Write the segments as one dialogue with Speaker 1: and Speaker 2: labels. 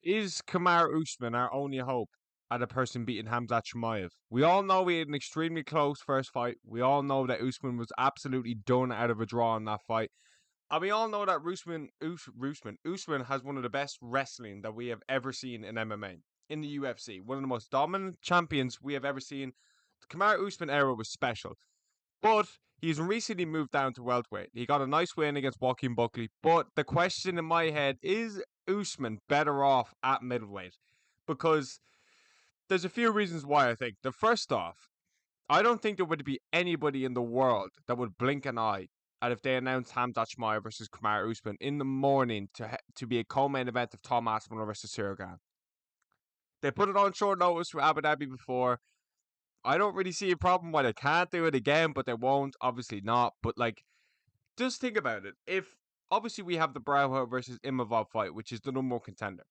Speaker 1: Is Kamaru Usman our only hope at a person beating Hamzat Chimaev? We all know we had an extremely close first fight. We all know that Usman was absolutely done out of a draw in that fight. And we all know that Usman has one of the best wrestling that we have ever seen in MMA, in the UFC. One of the most dominant champions we have ever seen. The Kamaru Usman era was special. But he's recently moved down to welterweight. He got a nice win against Joaquin Buckley. But the question in my head is Usman better off at middleweight? Because there's a few reasons why I think. The first off, I don't think there would be anybody in the world that would blink an eye at if they announced Hamzat Chimaev versus Kamaru Usman in the morning to be a co-main event of Tom Aspinall versus Cyril Gane. They put it on short notice for Abu Dhabi before. I don't really see a problem why they can't do it again, but they won't. Obviously not. But like, just think about it. If obviously we have the Brauer versus Imavov fight, which is the number one contender.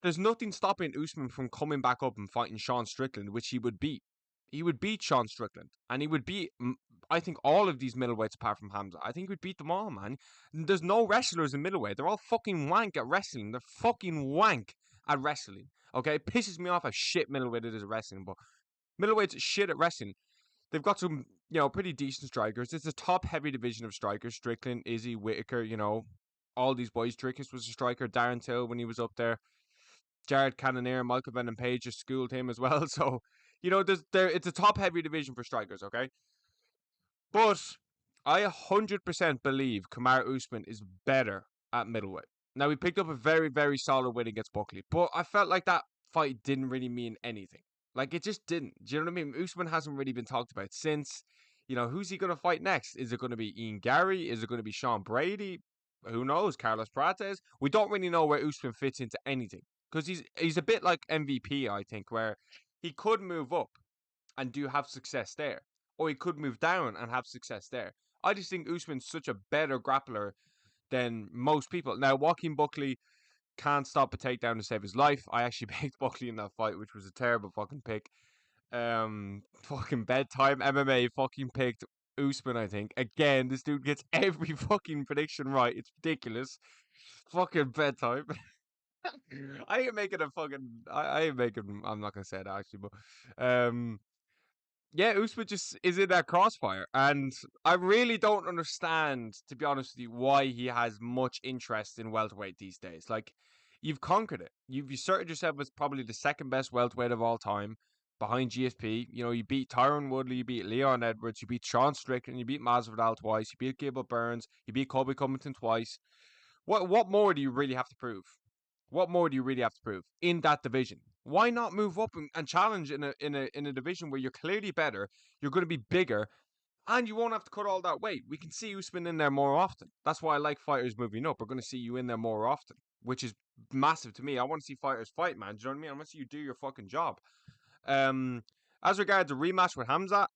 Speaker 1: There's nothing stopping Usman from coming back up and fighting Sean Strickland, which he would beat. He would beat Sean Strickland, and he would beat, I think, all of these middleweights apart from Hamza. I think he would beat them all, man. There's no wrestlers in middleweight. They're all fucking wank at wrestling. They're fucking wank at wrestling. Okay, it pisses me off how shit middleweight it is at wrestling, but middleweight's shit at wrestling. They've got some, pretty decent strikers. It's a top heavy division of strikers. Strickland, Izzy, Whitaker, all these boys. Drickus was a striker. Darren Till when he was up there. Jared Cannonier, Michael Venom Page just schooled him as well. So, it's a top heavy division for strikers, okay? But I 100% believe Kamaru Usman is better at middleweight. Now, he picked up a very, very solid win against Buckley, but I felt like that fight didn't really mean anything. Like, it just didn't. Do you know what I mean? Usman hasn't really been talked about since. Who's he going to fight next? Is it going to be Ian Gary? Is it going to be Sean Brady? Who knows? Carlos Prates? We don't really know where Usman fits into anything. Because he's a bit like MVP, I think, where he could move up and do have success there. Or he could move down and have success there. I just think Usman's such a better grappler than most people. Now, Joaquin Buckley can't stop a takedown to save his life. I actually picked Buckley in that fight, which was a terrible fucking pick. Fucking bedtime MMA fucking picked Usman, I think. Again, this dude gets every fucking prediction right. It's ridiculous. Fucking bedtime. I ain't making a fucking. I ain't making. I'm not gonna say that actually, but yeah, Usman just is in that crossfire, and I really don't understand, to be honest with you, why he has much interest in welterweight these days. Like, you've conquered it. You've asserted yourself as probably the second best welterweight of all time, behind GSP. You beat Tyron Woodley, you beat Leon Edwards, you beat Sean Strickland, you beat Masvidal twice, you beat Gilbert Burns, you beat Colby Covington twice. What more do you really have to prove? What more do you really have to prove in that division? Why not move up and challenge in a division where you're clearly better, you're going to be bigger, and you won't have to cut all that weight? We can see Usman in there more often. That's why I like fighters moving up. We're going to see you in there more often, which is massive to me. I want to see fighters fight, man. Do you know what I mean? I want to see you do your fucking job. Um, as regards a rematch with Hamzat,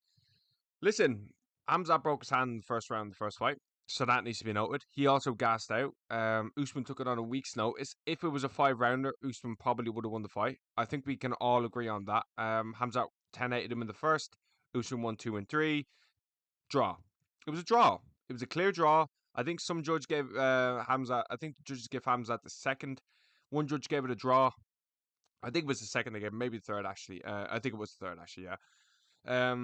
Speaker 1: listen, Hamzat broke his hand in the first round of the first fight. So that needs to be noted. He also gassed out. Usman took it on a week's notice. If it was a 5-rounder, Usman probably would have won the fight. I think we can all agree on that. Hamzat 10-8'd him in the first. Usman won 2 and 3. Draw. It was a draw. It was a clear draw. I think some judge gave Hamzat. I think the judges gave Hamzat the second. One judge gave it a draw. I think it was the second they gave, maybe the third actually. I think it was the third actually. Yeah.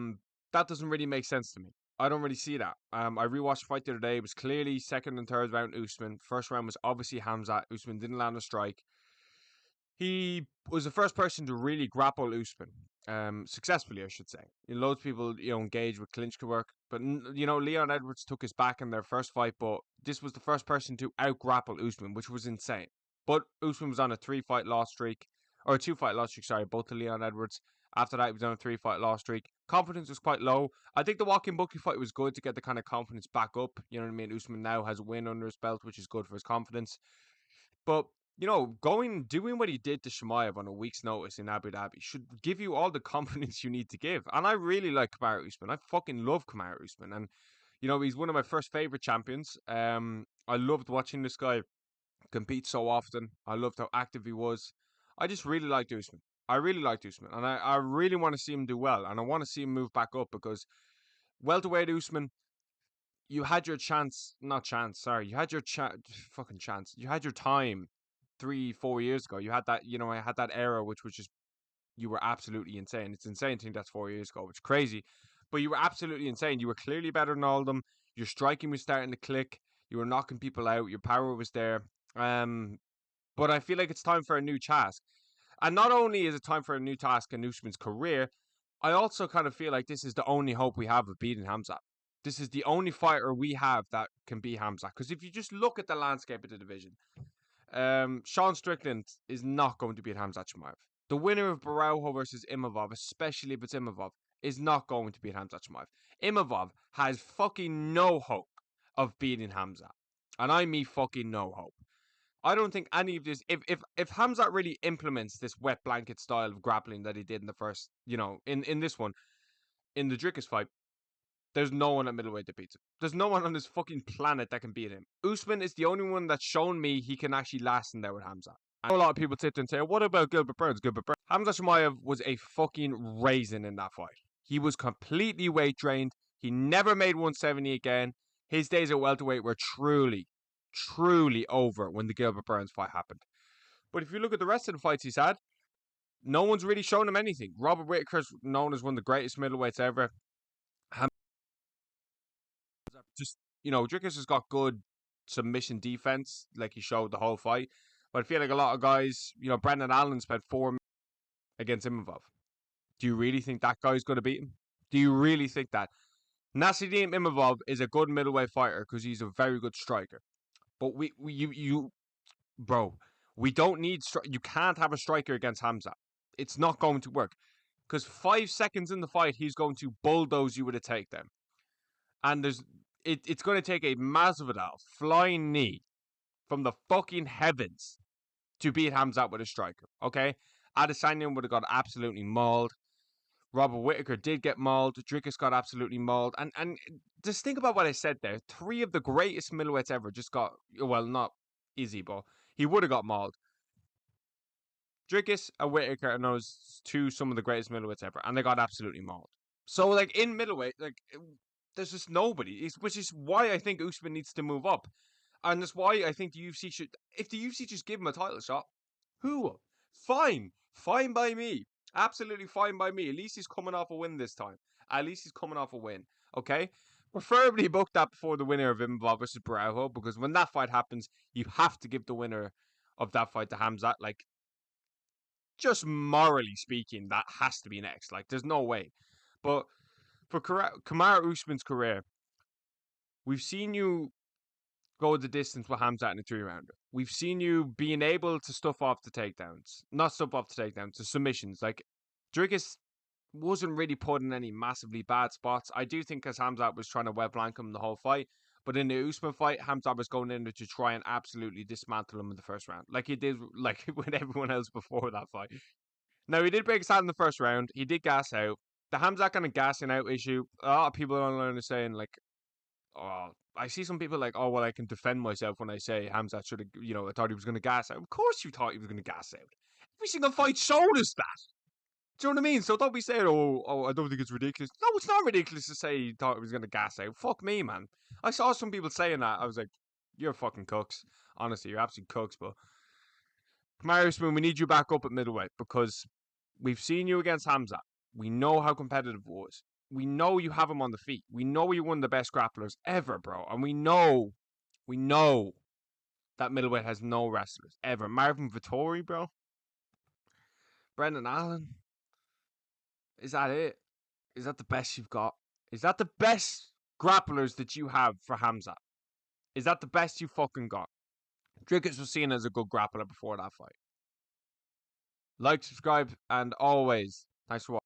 Speaker 1: That doesn't really make sense to me. I don't really see that. I rewatched the fight the other day. It was clearly second and third round Usman. First round was obviously Hamzat. Usman didn't land a strike. He was the first person to really grapple Usman, successfully, I should say. Loads of people, engage with clinch work, but Leon Edwards took his back in their first fight, but this was the first person to out grapple Usman, which was insane. But Usman was on a 3-fight loss streak, or a 2-fight loss streak, sorry, both to Leon Edwards. After that, he was on a 3-fight loss streak. Confidence was quite low. I think the Joaquin Buckley fight was good to get the kind of confidence back up. You know what I mean? Usman now has a win under his belt, which is good for his confidence. But doing what he did to Shemaev on a week's notice in Abu Dhabi should give you all the confidence you need to give. And I really like Kamaru Usman. I fucking love Kamaru Usman. And, he's one of my first favorite champions. I loved watching this guy compete so often. I loved how active he was. I just really liked Usman. I really liked Usman. And I really want to see him do well. And I want to see him move back up because welterweight Usman, you had your chance, not chance, sorry. You had your fucking chance. You had your time 3-4 years ago. You had that, I had that era which was just, you were absolutely insane. It's insane to think that's 4 years ago. It's crazy. But you were absolutely insane. You were clearly better than all of them. Your striking was starting to click. You were knocking people out. Your power was there. But I feel like it's time for a new task. And not only is it time for a new task in Usman's career, I also kind of feel like this is the only hope we have of beating Hamzat. This is the only fighter we have that can beat Hamzat. Because if you just look at the landscape of the division, Sean Strickland is not going to beat Hamzat Chimaev. The winner of Baraujo versus Imavov, especially if it's Imavov, is not going to beat Hamzat Chimaev. Imavov has fucking no hope of beating Hamzat. And I mean fucking no hope. I don't think any of this, if Hamzat really implements this wet blanket style of grappling that he did in the first, in this one, in the Dricus fight, there's no one at middleweight that beats him. There's no one on this fucking planet that can beat him. Usman is the only one that's shown me he can actually last in there with Hamzat. I know a lot of people sit there and say, what about Gilbert Burns? Hamzat Chimaev was a fucking raisin in that fight. He was completely weight drained. He never made 170 again. His days at welterweight were truly over when the Gilbert Burns fight happened. But if you look at the rest of the fights he's had, no one's really shown him anything. Robert Whittaker's known as one of the greatest middleweights ever. Dricus has got good submission defense, like he showed the whole fight. But I feel like a lot of guys, Brendan Allen spent 4 minutes against Imavov. Do you really think that guy's going to beat him? Do you really think that? Nasiruddin Imavov is a good middleweight fighter because he's a very good striker. But we don't need, you can't have a striker against Hamzat. It's not going to work. Because 5 seconds in the fight, he's going to bulldoze you with a takedown. And it's going to take a Masvidal flying knee from the fucking heavens to beat Hamzat with a striker, okay? Adesanya would have got absolutely mauled. Robert Whittaker did get mauled. Dricus got absolutely mauled. And just think about what I said there. 3 of the greatest middleweights ever just got, well, not easy, but he would have got mauled. Dricus and Whittaker are those 2 some of the greatest middleweights ever, and they got absolutely mauled. So, like, in middleweight, like, there's just nobody, which is why I think Usman needs to move up. And that's why I think the UFC should, if the UFC just give him a title shot, who? Fine by me. Absolutely fine by me. At least he's coming off a win this time. Okay? Preferably book that before the winner of Imavov versus Baraujo, because when that fight happens, you have to give the winner of that fight to Hamzat. Like, just morally speaking, that has to be next. Like, there's no way. But for Kamaru Usman's career, we've seen you go the distance with Hamzat in a 3-rounder. We've seen you being able to stuff off the takedowns. Not stuff off the takedowns, the submissions. Like, Dricus wasn't really put in any massively bad spots. I do think because Hamzat was trying to web blank him the whole fight. But in the Usman fight, Hamzat was going in there to try and absolutely dismantle him in the first round. Like he did like with everyone else before that fight. Now, he did break his hand in the first round. He did gas out. The Hamzat kind of gassing out issue, a lot of people online are saying, like, oh, I see some people like, oh, well, I can defend myself when I say Hamzat should have, I thought he was going to gas out. Of course you thought he was going to gas out. Every single fight showed us that. Do you know what I mean? So don't be saying, oh, I don't think it's ridiculous. No, it's not ridiculous to say he thought he was going to gas out. Fuck me, man. I saw some people saying that. I was like, you're fucking cooks. Honestly, you're absolute cooks. But Kamaru Usman, we need you back up at middleweight because we've seen you against Hamzat. We know how competitive it was. We know you have him on the feet. We know you're one of the best grapplers ever, bro. And we know that middleweight has no wrestlers ever. Marvin Vettori, bro. Brendan Allen. Is that it? Is that the best you've got? Is that the best grapplers that you have for Hamzat? Is that the best you fucking got? Dricus was seen as a good grappler before that fight. Like, subscribe, and always, thanks for watching.